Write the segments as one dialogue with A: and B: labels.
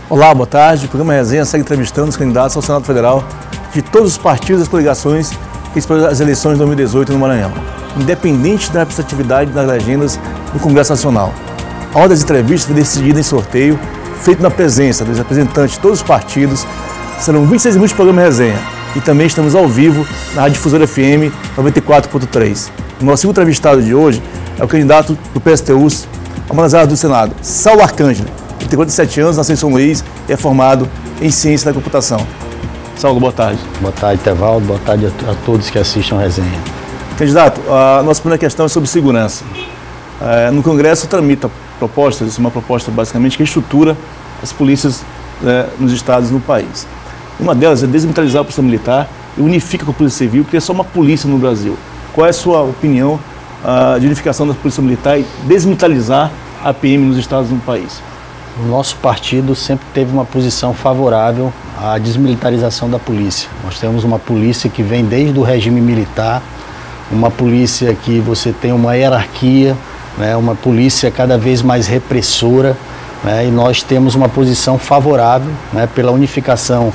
A: Olá, boa tarde. O programa Resenha segue entrevistando os candidatos ao Senado Federal de todos os partidos e das coligações que disputam as eleições de 2018 no Maranhão, independente da representatividade das legendas do Congresso Nacional. A ordem das entrevistas foi decidida em sorteio, feito na presença dos representantes de todos os partidos. Serão 26 minutos de programa Resenha e também estamos ao vivo na Rádio Difusora FM 94.3. O nosso segundo entrevistado de hoje é o candidato do PSTU ao mandato do Senado, Saulo Arcângelo. Ele tem 47 anos, nasceu em São Luís e é formado em Ciência da Computação. Saulo, boa tarde.
B: Boa tarde, Tevaldo. Boa tarde a todos que assistem a Resenha.
A: Candidato, a nossa primeira questão é sobre segurança. No Congresso tramita propostas, uma proposta basicamente que estrutura as polícias nos estados e no país. Uma delas é desmilitarizar a polícia militar e unifica com a polícia civil, porque é só uma polícia no Brasil. Qual é a sua opinião de unificação da polícia militar e desmilitarizar a PM nos estados e no país?
B: O nosso partido sempre teve uma posição favorável à desmilitarização da polícia. Nós temos uma polícia que vem desde o regime militar, uma polícia que você tem uma hierarquia, né, uma polícia cada vez mais repressora, né, e nós temos uma posição favorável, né, pela unificação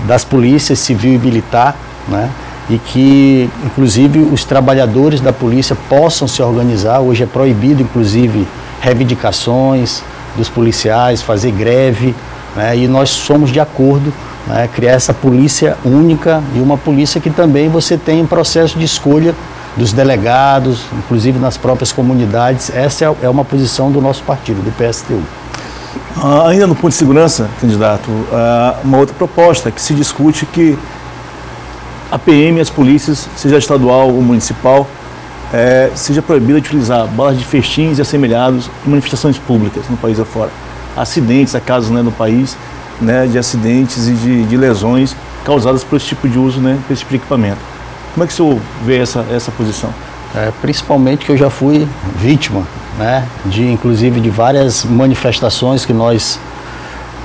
B: das polícias civil e militar, né, e que, inclusive, os trabalhadores da polícia possam se organizar. Hoje é proibido, inclusive, reivindicações dos policiais, fazer greve, né, e nós somos de acordo, né, criar essa polícia única e uma polícia que também você tem um processo de escolha dos delegados, inclusive nas próprias comunidades. Essa é uma posição do nosso partido, do PSTU.
A: Ainda no ponto de segurança, candidato, uma outra proposta que se discute que a PM e as polícias, seja estadual ou municipal, seja proibida de utilizar balas de festins e assemelhados em manifestações públicas no país afora. Acidentes, há casos, né, no país, né, de acidentes e de lesões causadas por esse tipo de uso, né, por esse tipo de equipamento. Como é que o senhor vê essa posição?
B: Principalmente que eu já fui vítima, né, inclusive de várias manifestações que nós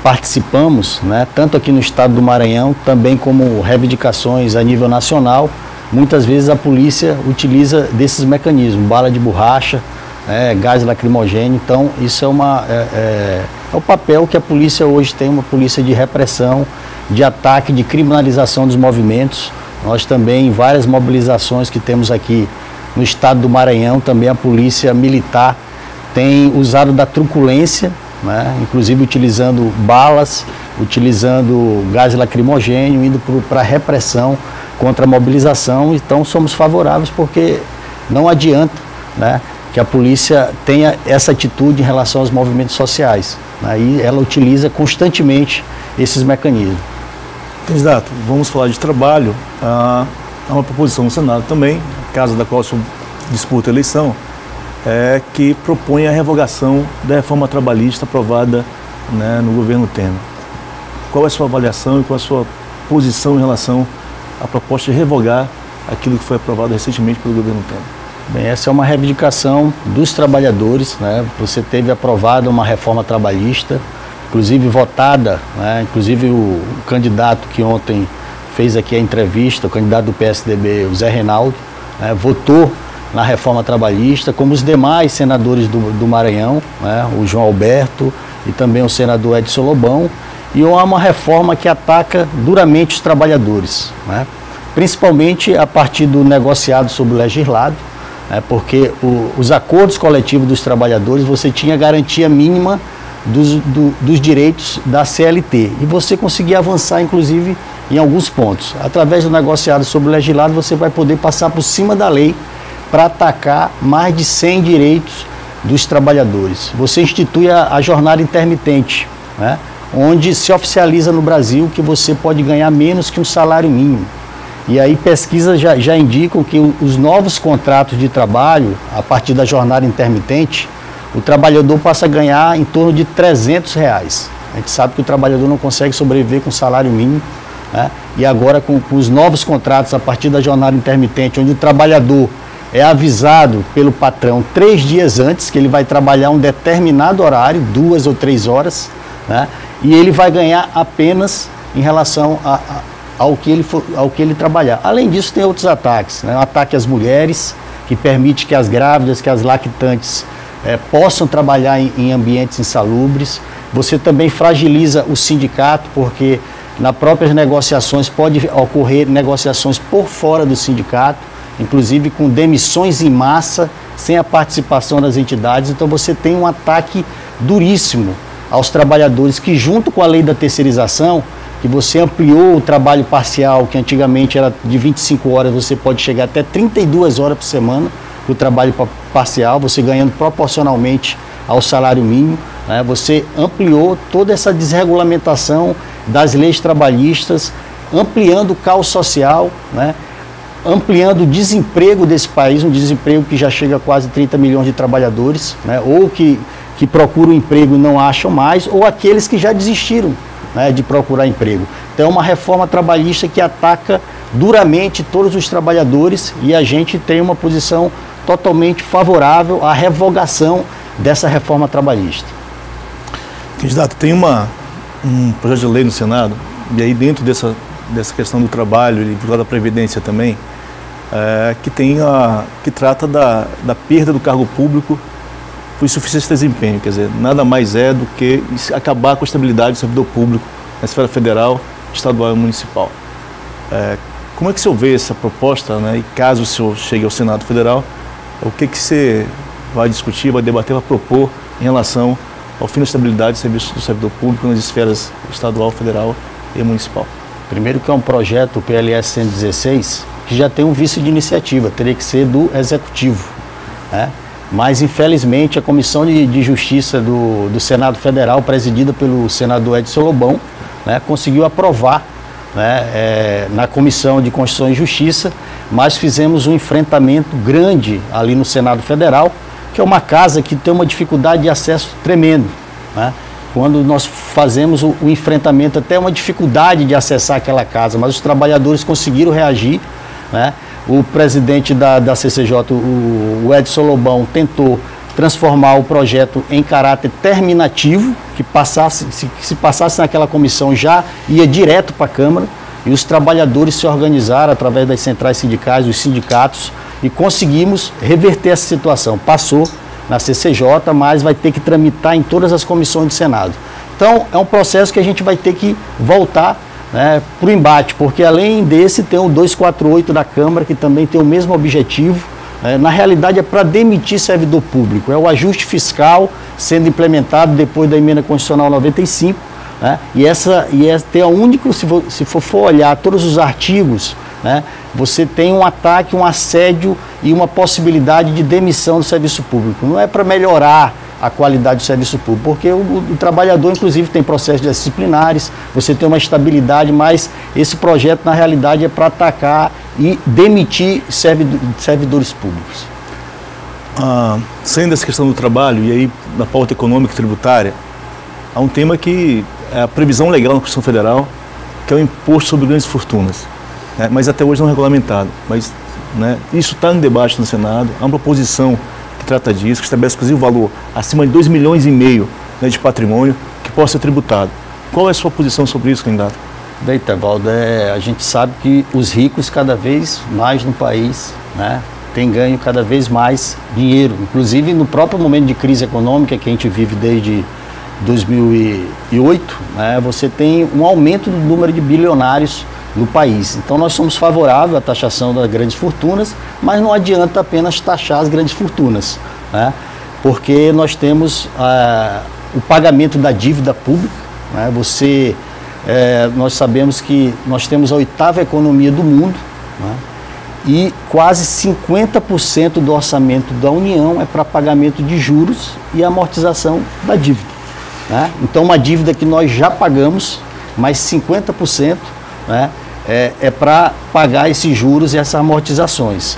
B: participamos, né, tanto aqui no estado do Maranhão, também como reivindicações a nível nacional. Muitas vezes a polícia utiliza desses mecanismos, bala de borracha, gás lacrimogêneo. Então isso é o papel que a polícia hoje tem, uma polícia de repressão, de ataque, de criminalização dos movimentos. Nós também, em várias mobilizações que temos aqui no estado do Maranhão, também a polícia militar tem usado da truculência, né, inclusive utilizando balas, utilizando gás lacrimogêneo, indo para a repressão contra a mobilização. Então somos favoráveis porque não adianta, né, que a polícia tenha essa atitude em relação aos movimentos sociais. Aí ela utiliza constantemente esses mecanismos.
A: Candidato, vamos falar de trabalho. Há uma proposição no Senado também, casa da qual o senhor disputa a eleição, que propõe a revogação da reforma trabalhista aprovada, né, no governo Temer. Qual é a sua avaliação e qual é a sua posição em relação à proposta de revogar aquilo que foi aprovado recentemente pelo governo Temer?
B: Bem, essa é uma reivindicação dos trabalhadores, né? Você teve aprovada uma reforma trabalhista, inclusive votada, né? Inclusive o candidato que ontem fez aqui a entrevista, o candidato do PSDB, o Zé Reinaldo, né, votou na reforma trabalhista, como os demais senadores do Maranhão, né, o João Alberto e também o senador Edson Lobão. E é uma reforma que ataca duramente os trabalhadores, né, principalmente a partir do negociado sobre o legislado, né, porque os acordos coletivos dos trabalhadores, você tinha garantia mínima dos direitos da CLT, e você conseguia avançar, inclusive, em alguns pontos. Através do negociado sobre o legislado, você vai poder passar por cima da lei para atacar mais de 100 direitos dos trabalhadores. Você institui a jornada intermitente, né, onde se oficializa no Brasil que você pode ganhar menos que um salário mínimo. E aí pesquisas já indicam que os novos contratos de trabalho, a partir da jornada intermitente, o trabalhador passa a ganhar em torno de R$300. A gente sabe que o trabalhador não consegue sobreviver com salário mínimo, né? E agora com os novos contratos, a partir da jornada intermitente, onde o trabalhador é avisado pelo patrão 3 dias antes que ele vai trabalhar um determinado horário, 2 ou 3 horas, né? E ele vai ganhar apenas em relação ao que ele trabalhar. Além disso, tem outros ataques, né? O ataque às mulheres, que permite que as grávidas, que as lactantes possam trabalhar em ambientes insalubres. Você também fragiliza o sindicato, porque nas próprias negociações pode ocorrer negociações por fora do sindicato, inclusive com demissões em massa, sem a participação das entidades. Então você tem um ataque duríssimo aos trabalhadores, que junto com a lei da terceirização, que você ampliou o trabalho parcial, que antigamente era de 25 horas, você pode chegar até 32 horas por semana do trabalho parcial, você ganhando proporcionalmente ao salário mínimo, né? Você ampliou toda essa desregulamentação das leis trabalhistas, ampliando o caos social, né? Ampliando o desemprego desse país, um desemprego que já chega a quase 30 milhões de trabalhadores, né? Ou que procuram emprego e não acham mais, ou aqueles que já desistiram, né, de procurar emprego. Então é uma reforma trabalhista que ataca duramente todos os trabalhadores, e a gente tem uma posição totalmente favorável à revogação dessa reforma trabalhista.
A: Candidato, tem um projeto de lei no Senado, e aí dentro dessa questão do trabalho e da Previdência também, que trata da perda do cargo público por insuficiência de desempenho. Quer dizer, nada mais é do que acabar com a estabilidade do servidor público na esfera federal, estadual e municipal. Como é que o senhor vê essa proposta, né? E caso o senhor chegue ao Senado Federal, o que você vai discutir, vai debater, vai propor em relação ao fim da estabilidade do servidor público nas esferas estadual, federal e municipal?
B: Primeiro que é um projeto, o PLS 116, que já tem um vício de iniciativa, teria que ser do Executivo, né? Mas, infelizmente, a Comissão de Justiça do Senado Federal, presidida pelo senador Edson Lobão, né, conseguiu aprovar, né, na Comissão de Constituição e Justiça, mas fizemos um enfrentamento grande ali no Senado Federal, que é uma casa que tem uma dificuldade de acesso tremendo, né? Quando nós fazemos o enfrentamento, até uma dificuldade de acessar aquela casa, mas os trabalhadores conseguiram reagir, né? O presidente da CCJ, o Edson Lobão, tentou transformar o projeto em caráter terminativo, que se passasse naquela comissão já ia direto para a Câmara, e os trabalhadores se organizaram através das centrais sindicais, dos sindicatos, e conseguimos reverter essa situação. Passou na CCJ, mas vai ter que tramitar em todas as comissões do Senado. Então, é um processo que a gente vai ter que voltar, né, para o embate, porque além desse tem o 248 da Câmara, que também tem o mesmo objetivo. Na realidade é para demitir servidor público, é o ajuste fiscal sendo implementado depois da emenda constitucional 95, né, tem a único, se for olhar todos os artigos, né, você tem um ataque, um assédio e uma possibilidade de demissão do serviço público. Não é para melhorar a qualidade do serviço público, porque o trabalhador, inclusive, tem processos disciplinares, você tem uma estabilidade, mas esse projeto, na realidade, é para atacar e demitir servidores públicos.
A: Saindo dessa questão do trabalho, e aí na pauta econômica e tributária, há um tema que é a previsão legal na Constituição Federal, que é o imposto sobre grandes fortunas, né, mas até hoje não regulamentado. Mas, né, isso está em debate no Senado, há uma proposição que trata disso, que estabelece inclusive o valor acima de 2,5 milhões, né, de patrimônio que possa ser tributado. Qual é a sua posição sobre isso, candidato?
B: Bem, Tevaldo, a gente sabe que os ricos cada vez mais no país, né, têm ganho cada vez mais dinheiro. Inclusive no próprio momento de crise econômica que a gente vive desde 2008, né, você tem um aumento do número de bilionários no país. Então nós somos favoráveis à taxação das grandes fortunas, mas não adianta apenas taxar as grandes fortunas, né? Porque nós temos o pagamento da dívida pública, né? Nós sabemos que nós temos a 8ª economia do mundo, né? E quase 50% do orçamento da União é para pagamento de juros e amortização da dívida, né? Então uma dívida que nós já pagamos, mais 50%, né, é para pagar esses juros e essas amortizações.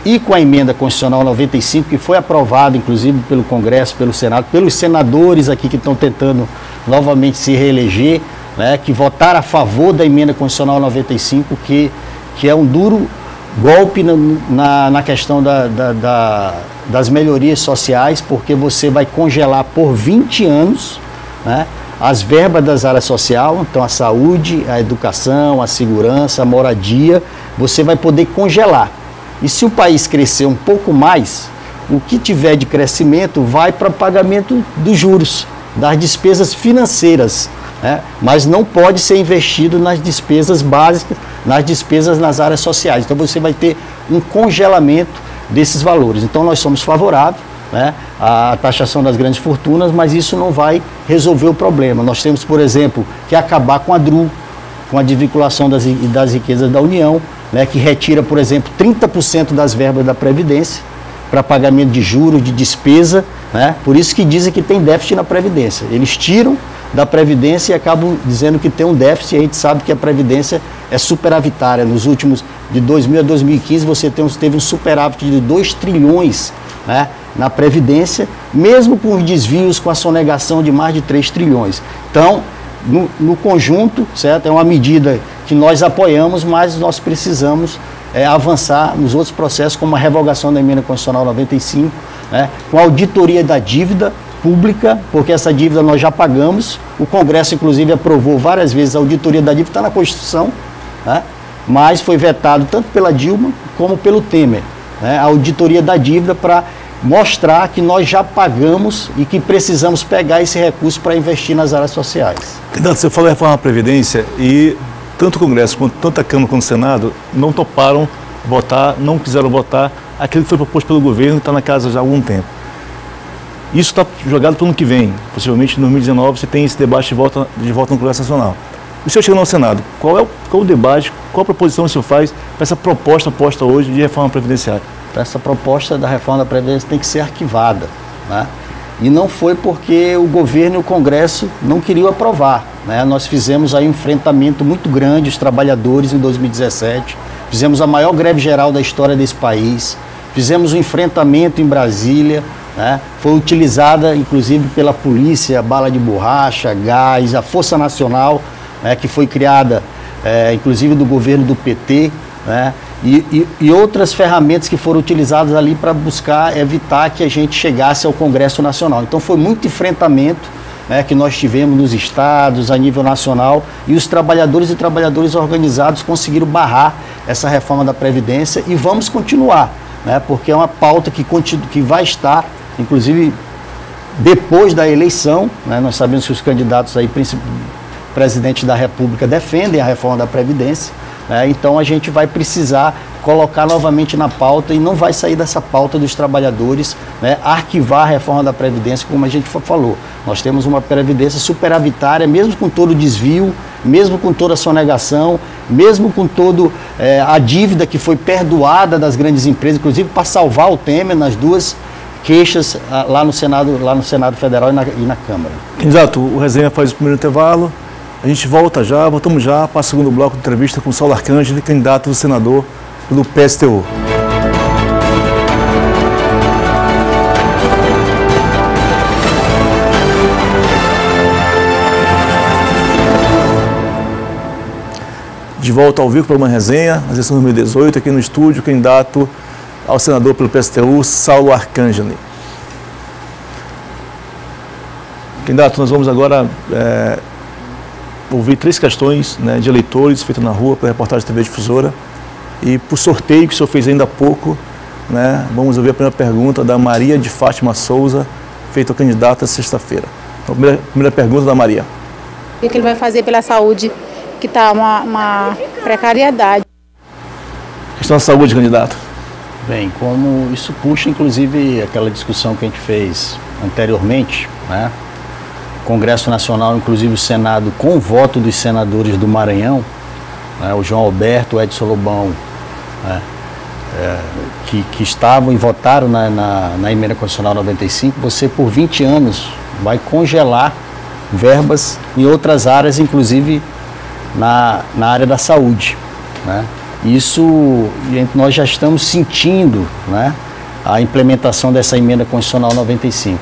B: E com a emenda constitucional 95, que foi aprovada inclusive pelo Congresso, pelo Senado, pelos senadores aqui que estão tentando novamente se reeleger, né, que votaram a favor da emenda constitucional 95, que é um duro golpe na questão das melhorias sociais, porque você vai congelar por 20 anos, né, as verbas das áreas sociais, então a saúde, a educação, a segurança, a moradia, você vai poder congelar. E se o país crescer um pouco mais, o que tiver de crescimento vai para pagamento dos juros, das despesas financeiras, né? Mas não pode ser investido nas despesas básicas, nas despesas nas áreas sociais. Então você vai ter um congelamento desses valores. Então nós somos favoráveis, né, à taxação das grandes fortunas, mas isso não vai resolver o problema. Nós temos, por exemplo, que acabar com a DRU, com a desvinculação das riquezas da União, né, que retira, por exemplo, 30% das verbas da Previdência para pagamento de juros, de despesa, né? Por isso que dizem que tem déficit na Previdência. Eles tiram da Previdência e acabam dizendo que tem um déficit, e a gente sabe que a Previdência é superavitária. Nos últimos, de 2000 a 2015, você teve um superávit de 2 trilhões, né, na Previdência, mesmo com os desvios, com a sonegação de mais de 3 trilhões. Então, no conjunto, certo? É uma medida que nós apoiamos, mas nós precisamos avançar nos outros processos, como a revogação da emenda constitucional 95, né? Com a auditoria da dívida pública, porque essa dívida nós já pagamos. O Congresso, inclusive, aprovou várias vezes a auditoria da dívida, está na Constituição, né? Mas foi vetado tanto pela Dilma como pelo Temer, né? A auditoria da dívida para mostrar que nós já pagamos e que precisamos pegar esse recurso para investir nas áreas sociais.
A: Candidato, você falou em reforma da Previdência e tanto o Congresso, quanto tanto a Câmara quanto o Senado não toparam votar, não quiseram votar aquilo que foi proposto pelo governo e está na casa já há algum tempo. Isso está jogado para o ano que vem. Possivelmente em 2019 você tem esse debate de volta no Congresso Nacional. O senhor chegando ao Senado, qual é o debate, qual a proposição o senhor faz para essa proposta posta hoje de reforma previdenciária?
B: Essa proposta da reforma da Previdência tem que ser arquivada, né? E não foi porque o governo e o Congresso não queriam aprovar, né? Nós fizemos aí um enfrentamento muito grande, os trabalhadores, em 2017, fizemos a maior greve geral da história desse país, fizemos um enfrentamento em Brasília, né? Foi utilizada, inclusive, pela polícia, bala de borracha, gás, a Força Nacional, né, que foi criada, inclusive, do governo do PT, né? E outras ferramentas que foram utilizadas ali para buscar evitar que a gente chegasse ao Congresso Nacional. Então foi muito enfrentamento, né, que nós tivemos nos estados, a nível nacional, e os trabalhadores e trabalhadoras organizados conseguiram barrar essa reforma da Previdência, e vamos continuar, né, porque é uma pauta que vai estar, inclusive, depois da eleição, né? Nós sabemos que os candidatos aí, presidente da República, defendem a reforma da Previdência. Então a gente vai precisar colocar novamente na pauta, e não vai sair dessa pauta dos trabalhadores, né, arquivar a reforma da Previdência, como a gente falou. Nós temos uma Previdência superavitária, mesmo com todo o desvio, mesmo com toda a sonegação, mesmo com toda a dívida que foi perdoada das grandes empresas, inclusive para salvar o Temer nas duas queixas lá no Senado Federal e na Câmara.
A: Exato, o Resenha faz o primeiro intervalo. A gente voltamos já para o segundo bloco de entrevista com Saulo Arcangeli, candidato do senador pelo PSTU. De volta ao vivo para uma resenha, na eleição de 2018, aqui no estúdio, candidato ao senador pelo PSTU, Saulo Arcangeli. Candidato, nós vamos agora ouvir 3 questões, né, de eleitores feitas na rua pela reportagem TV Difusora, e por sorteio que o senhor fez ainda há pouco, né, vamos ouvir a primeira pergunta da Maria de Fátima Souza, feita ao candidato essa sexta-feira. Então, primeira pergunta da Maria.
C: O que ele vai fazer pela saúde, que está uma precariedade?
A: Questão da saúde, candidato.
B: Bem, como isso puxa, inclusive, aquela discussão que a gente fez anteriormente, né? Congresso Nacional, inclusive o Senado, com o voto dos senadores do Maranhão, né, o João Alberto, o Edson Lobão, né, que estavam e votaram na emenda constitucional 95, você por 20 anos vai congelar verbas em outras áreas, inclusive na área da saúde, né? Isso, nós já estamos sentindo, né, a implementação dessa emenda constitucional 95.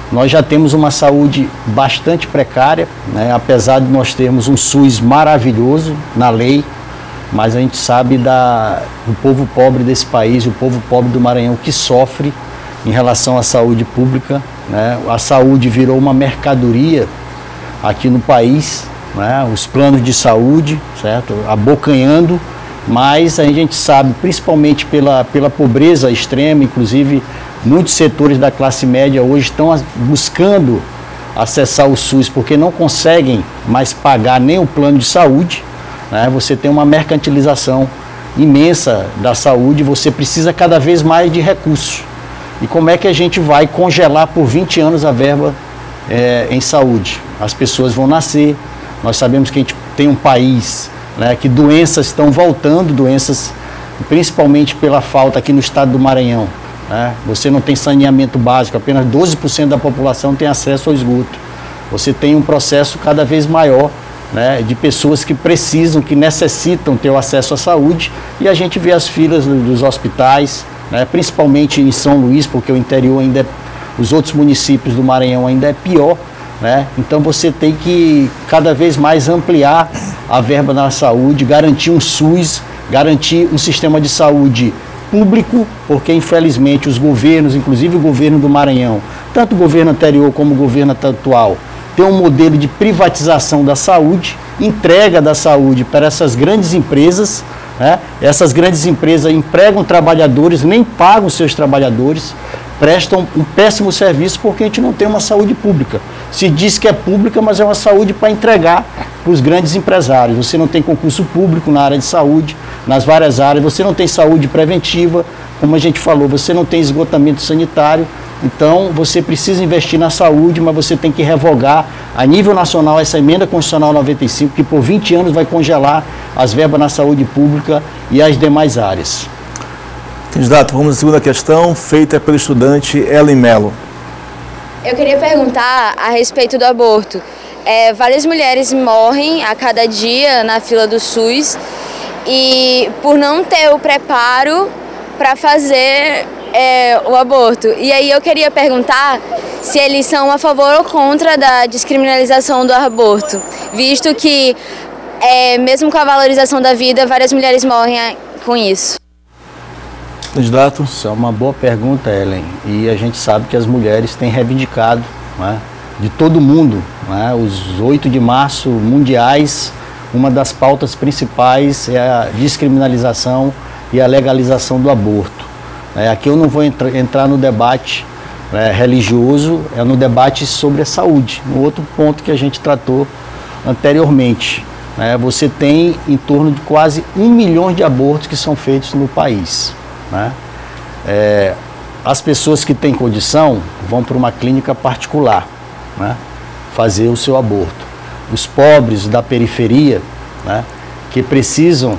B: Nós já temos uma saúde bastante precária, né? Apesar de nós termos um SUS maravilhoso na lei, mas a gente sabe do povo pobre desse país, o povo pobre do Maranhão, que sofre em relação à saúde pública, né? A saúde virou uma mercadoria aqui no país, né? Os planos de saúde, certo? Abocanhando mas a gente sabe, principalmente pela pobreza extrema, inclusive muitos setores da classe média hoje estão buscando acessar o SUS porque não conseguem mais pagar nem o plano de saúde, né? Você tem uma mercantilização imensa da saúde, você precisa cada vez mais de recursos. E como é que a gente vai congelar por 20 anos a verba em saúde? As pessoas vão nascer, nós sabemos que a gente tem um país, né, que doenças estão voltando, doenças principalmente pela falta aqui no estado do Maranhão, né? Você não tem saneamento básico, apenas 12% da população tem acesso ao esgoto. Você tem um processo cada vez maior, né, de pessoas que precisam, que necessitam ter o acesso à saúde, e a gente vê as filas dos hospitais, né, principalmente em São Luís, porque o interior ainda os outros municípios do Maranhão ainda é pior, né? Então você tem que cada vez mais ampliar a verba na saúde, garantir um SUS, garantir um sistema de saúde público, porque infelizmente os governos, inclusive o governo do Maranhão, tanto o governo anterior como o governo atual, tem um modelo de privatização da saúde, entrega da saúde para essas grandes empresas, né? Essas grandes empresas empregam trabalhadores, nem pagam seus trabalhadores, prestam um péssimo serviço porque a gente não tem uma saúde pública. Se diz que é pública, mas é uma saúde para entregar para os grandes empresários. Você não tem concurso público na área de saúde, nas várias áreas, você não tem saúde preventiva, como a gente falou, você não tem esgotamento sanitário. Então, você precisa investir na saúde, mas você tem que revogar a nível nacional essa emenda constitucional 95, que por 20 anos vai congelar as verbas na saúde pública e as demais áreas.
A: Candidato, vamos à segunda questão, feita pelo estudante Ellen Mello.
D: Eu queria perguntar a respeito do aborto. Várias mulheres morrem a cada dia na fila do SUS e por não ter o preparo para fazer o aborto. E aí eu queria perguntar se eles são a favor ou contra da descriminalização do aborto, visto que, mesmo com a valorização da vida, várias mulheres morrem com isso.
A: Candidato?
B: Isso é uma boa pergunta, Ellen. E a gente sabe que as mulheres têm reivindicado, né, de todo mundo, né, os 8 de março mundiais, uma das pautas principais é a descriminalização e a legalização do aborto. Aqui eu não vou entrar no debate religioso, é no debate sobre a saúde, no outro ponto que a gente tratou anteriormente. Você tem em torno de quase 1 milhão de abortos que são feitos no país. As pessoas que têm condição vão para uma clínica particular, né, fazer o seu aborto. Os pobres da periferia, né, que precisam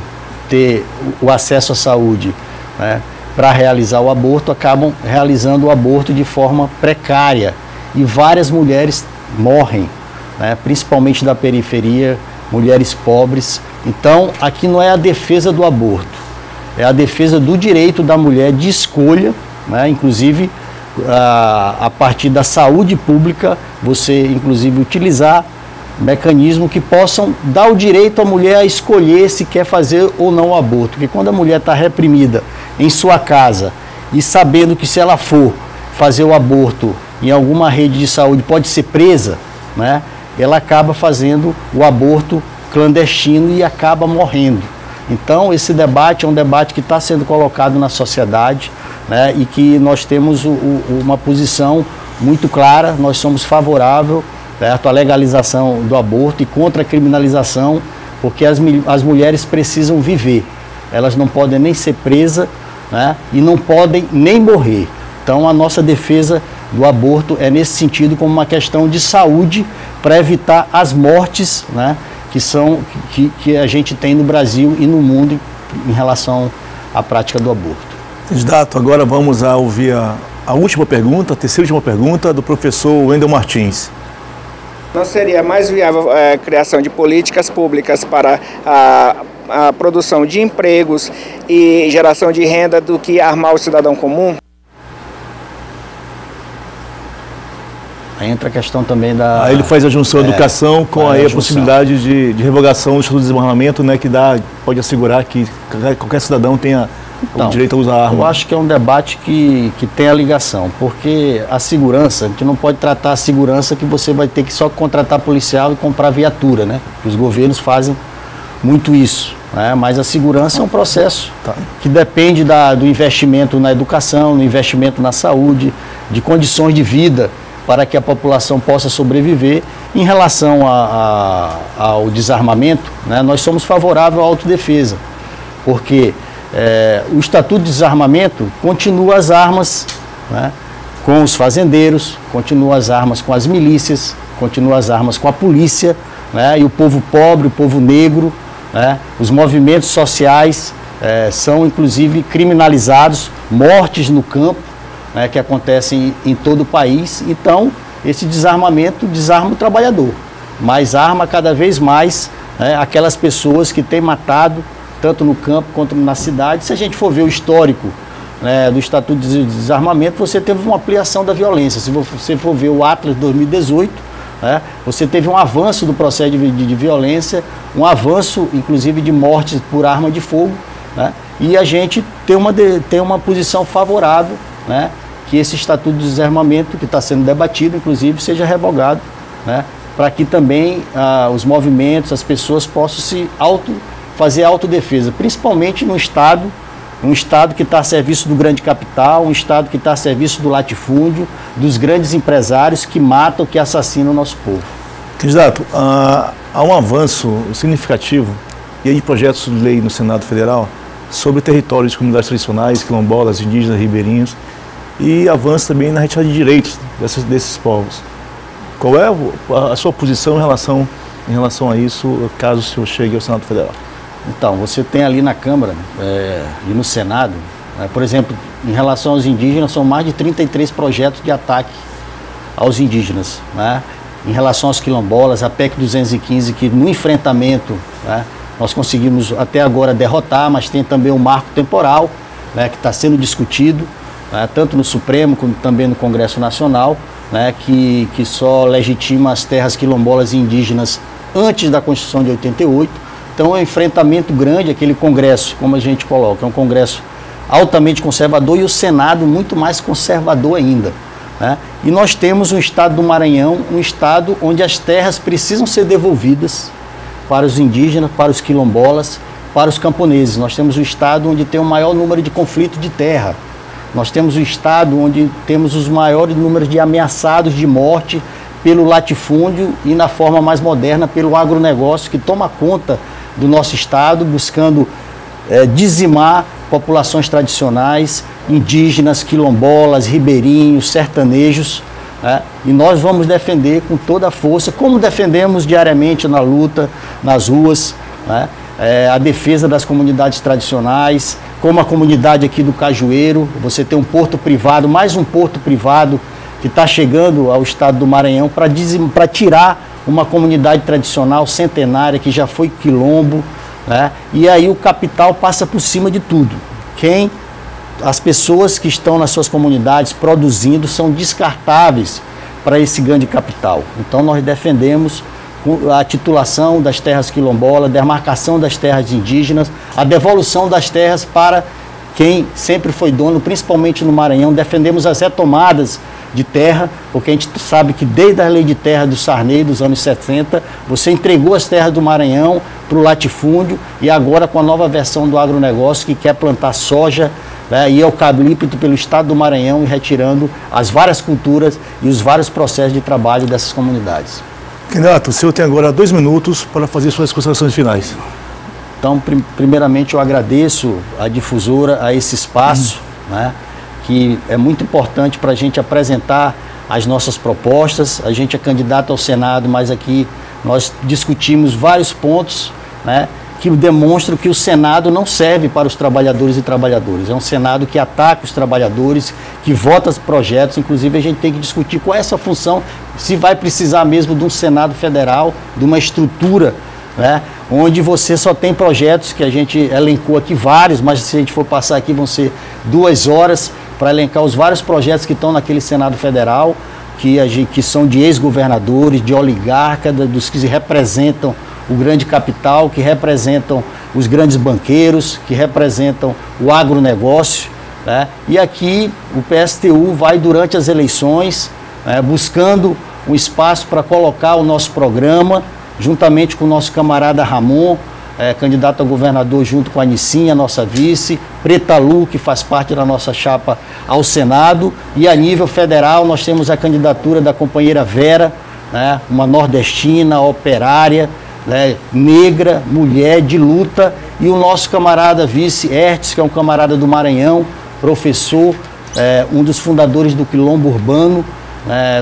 B: ter o acesso à saúde, né, para realizar o aborto, acabam realizando o aborto de forma precária e várias mulheres morrem, né, principalmente da periferia, mulheres pobres. Então, aqui não é a defesa do aborto, é a defesa do direito da mulher de escolha, né, inclusive a partir da saúde pública, você inclusive utilizar mecanismos que possam dar o direito à mulher a escolher se quer fazer ou não o aborto. Porque quando a mulher está reprimida em sua casa e sabendo que se ela for fazer o aborto em alguma rede de saúde pode ser presa, né, ela acaba fazendo o aborto clandestino e acaba morrendo. Então esse debate é um debate que está sendo colocado na sociedade, né, e que nós temos uma posição muito clara, nós somos favoráveis, certo, à legalização do aborto e contra a criminalização, porque as mulheres precisam viver, elas não podem nem ser presas, né, e não podem nem morrer. Então a nossa defesa do aborto é nesse sentido, como uma questão de saúde para evitar as mortes, né, que a gente tem no Brasil e no mundo em relação à prática do aborto.
A: Candidato, agora vamos a ouvir a última pergunta, a terceira e última pergunta do professor Wendel Martins.
E: Não seria mais viável a criação de políticas públicas para a produção de empregos e geração de renda do que armar o cidadão comum?
B: Aí entra a questão também da...
A: Aí ele faz a junção da educação com a possibilidade de revogação do Estatuto de Desarmamento, né, que pode assegurar que qualquer cidadão tenha o direito a usar a arma.
B: Eu acho que é um debate que tem a ligação, porque a segurança, a gente não pode tratar a segurança que você vai ter que só contratar policial e comprar viatura, né? Os governos fazem muito isso, né? Mas a segurança é um processo que depende do investimento na educação, no investimento na saúde, de condições de vida para que a população possa sobreviver. Em relação ao desarmamento, né, nós somos favoráveis à autodefesa, porque o Estatuto de Desarmamento continua as armas, né, com os fazendeiros, continua as armas com as milícias, continua as armas com a polícia, né, e o povo pobre, o povo negro, né, os movimentos sociais são inclusive criminalizados, mortes no campo, né, que acontecem em todo o país. Então, esse desarmamento desarma o trabalhador, mas arma cada vez mais, né, aquelas pessoas que têm matado, tanto no campo quanto na cidade. Se a gente for ver o histórico, né, do Estatuto de Desarmamento, você teve uma ampliação da violência. Se você for ver o Atlas de 2018, né, você teve um avanço do processo de violência, um avanço, inclusive, de mortes por arma de fogo, né, e a gente tem uma posição favorável, né, que esse Estatuto de Desarmamento, que está sendo debatido, inclusive, seja revogado, né, para que também os movimentos, as pessoas possam fazer autodefesa, principalmente um Estado que está a serviço do grande capital, um Estado que está a serviço do latifúndio, dos grandes empresários que matam, que assassinam o nosso povo.
A: Candidato, há um avanço significativo e aí de projetos de lei no Senado Federal sobre territórios de comunidades tradicionais, quilombolas, indígenas, ribeirinhos, e avanço também na retirada de direitos desses povos. Qual é a sua posição em relação a isso, caso o senhor chegue ao Senado Federal?
B: Então, você tem ali na Câmara e no Senado, por exemplo, em relação aos indígenas, são mais de 33 projetos de ataque aos indígenas, né? Em relação aos quilombolas, a PEC 215, que no enfrentamento, né, nós conseguimos até agora derrotar, mas tem também o marco temporal, né, que está sendo discutido, né, tanto no Supremo como também no Congresso Nacional, né, que só legitima as terras quilombolas e indígenas antes da Constituição de 88. Então é um enfrentamento grande, aquele Congresso, como a gente coloca, é um Congresso altamente conservador e o Senado muito mais conservador ainda, né? E nós temos um Estado do Maranhão, um Estado onde as terras precisam ser devolvidas para os indígenas, para os quilombolas, para os camponeses. Nós temos um Estado onde tem o maior número de conflitos de terra. Nós temos um Estado onde temos os maiores números de ameaçados de morte pelo latifúndio e, na forma mais moderna, pelo agronegócio, que toma conta do nosso Estado, buscando dizimar populações tradicionais, indígenas, quilombolas, ribeirinhos, sertanejos, né? E nós vamos defender com toda a força, como defendemos diariamente na luta, nas ruas, né? A defesa das comunidades tradicionais, como a comunidade aqui do Cajueiro. Você tem um porto privado, mais um porto privado que está chegando ao estado do Maranhão para tirar uma comunidade tradicional centenária que já foi quilombo, né? E aí o capital passa por cima de tudo. As pessoas que estão nas suas comunidades produzindo são descartáveis para esse grande capital. Então nós defendemos a titulação das terras quilombolas, a demarcação das terras indígenas, a devolução das terras para quem sempre foi dono, principalmente no Maranhão. Defendemos as retomadas de terra, porque a gente sabe que desde a lei de terra do Sarney, dos anos 60, você entregou as terras do Maranhão para o latifúndio e agora com a nova versão do agronegócio que quer plantar soja, né, e eucalipto pelo estado do Maranhão e retirando as várias culturas e os vários processos de trabalho dessas comunidades.
A: Candidato, o senhor tem agora 2 minutos para fazer suas considerações finais.
B: Então, primeiramente eu agradeço à difusora, a esse espaço, né, que é muito importante para a gente apresentar as nossas propostas. A gente é candidato ao Senado, mas aqui nós discutimos vários pontos, né, que demonstram que o Senado não serve para os trabalhadores e trabalhadoras. É um Senado que ataca os trabalhadores, que vota os projetos. Inclusive, a gente tem que discutir qual é essa função, se vai precisar mesmo de um Senado federal, de uma estrutura, né, onde você só tem projetos, que a gente elencou aqui vários, mas se a gente for passar aqui vão ser 2 horas para elencar os vários projetos que estão naquele Senado Federal, que são de ex-governadores, de oligarcas, dos que representam o grande capital, que representam os grandes banqueiros, que representam o agronegócio, né? E aqui o PSTU vai, durante as eleições, buscando um espaço para colocar o nosso programa, juntamente com o nosso camarada Ramon, candidato a governador junto com a Nicinha, nossa vice, Preta Lu, que faz parte da nossa chapa ao Senado, e a nível federal nós temos a candidatura da companheira Vera, né, uma nordestina, operária, né, negra, mulher de luta, e o nosso camarada vice Hertz, que é um camarada do Maranhão, professor, um dos fundadores do Quilombo Urbano,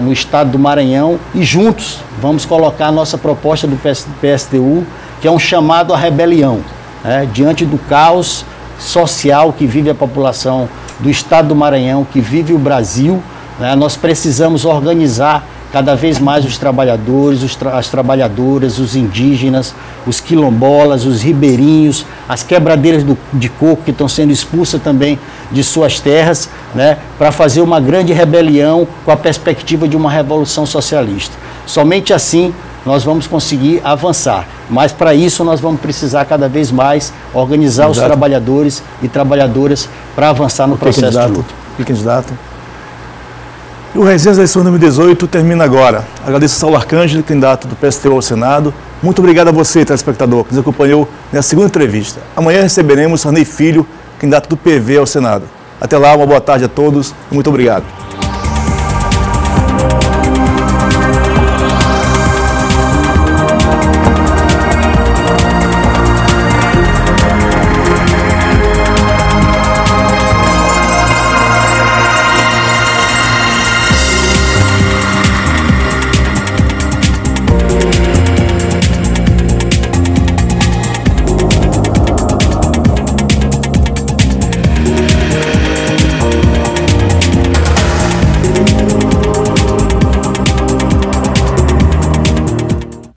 B: no estado do Maranhão, e juntos vamos colocar a nossa proposta do PSTU, que é um chamado à rebelião, diante do caos social que vive a população do estado do Maranhão, que vive o Brasil. Nós precisamos organizar cada vez mais os trabalhadores, as trabalhadoras, os indígenas, os quilombolas, os ribeirinhos, as quebradeiras de coco que estão sendo expulsas também de suas terras, para fazer uma grande rebelião com a perspectiva de uma revolução socialista. Somente assim nós vamos conseguir avançar, mas para isso nós vamos precisar cada vez mais organizar os trabalhadores e trabalhadoras para avançar no processo de luta.
A: Candidato. E o Resenhas da eleição 2018 termina agora. Agradeço a Saulo Arcângelo, candidato do PSTU ao Senado. Muito obrigado a você, telespectador, que nos acompanhou nessa segunda entrevista. Amanhã receberemos Sarney Filho, candidato do PV ao Senado. Até lá, uma boa tarde a todos e muito obrigado.